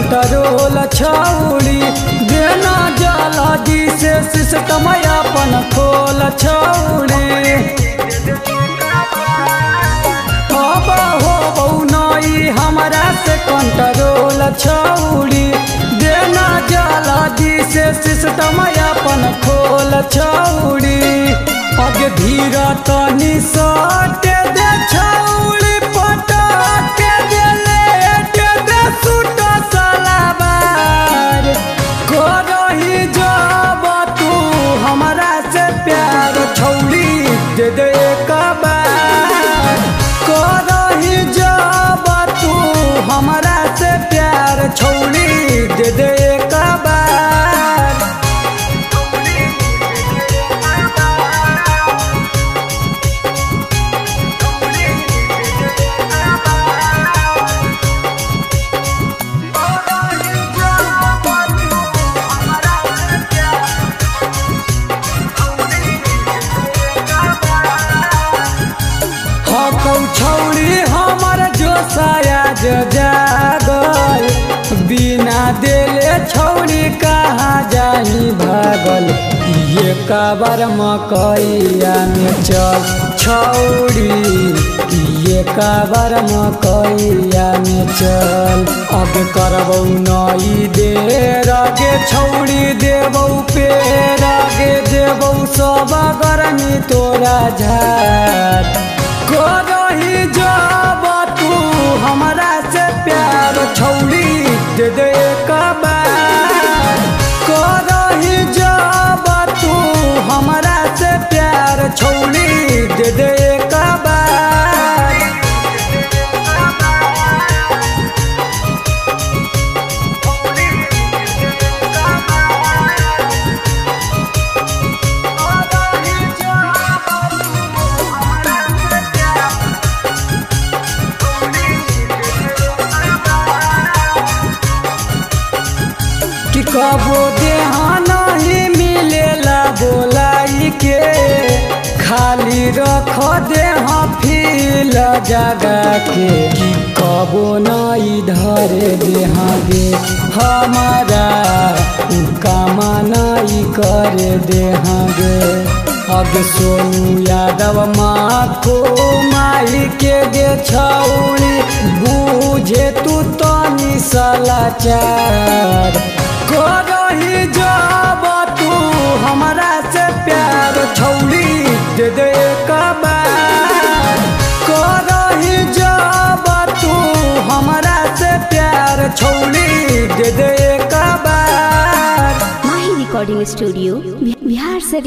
Control छौड़ी देना जाला जी से सिस्टम अपन खोल छौड़ी अब हो नई हमरा से कंट्रोल छौड़ी देना जाला जी से सिस्टम अपन खोल छौड़ी आगे धीरा तनी सट दे छौड़ी पटक दे लेट दे सूट सलाबार करही जब तू हमरा से प्यार छौड़ी दे दे एक बार करही जब तू हमरा से प्यार छौड़ी दे दे एक बार छौड़ी हमर जो सायाज जागल बिना देले छौड़ी कहाँ जाही भागल ये काबर मकैया में चल छौड़ी ये काबर मकैया में चल अब करबौ नई देर गे छौड़ी देबौ पेड़ गे देबौ सब गरमी तोरा झार करही जब तू हमरा से प्यार छौड़ी दे दे एक बार करही जब तू हमरा से प्यार छौड़ी दे दे एक बार कबो देहा नहीं मिलेला बोलाई के खाली रख देहा फील जगा के कि कबो नहीं धरे देहा गे हमारा कामा नहीं करे देहा गे अब सोनू यादव माखो माई के गे छौड़ी बूझे तू तनी समाचार करही जब तू हमरा से प्यार छौड़ी दे दे एक बार करही जब तू हमरा से प्यार छौड़ी दे दे एक बार। माही रिकॉर्डिंग स्टूडियो बिहार से।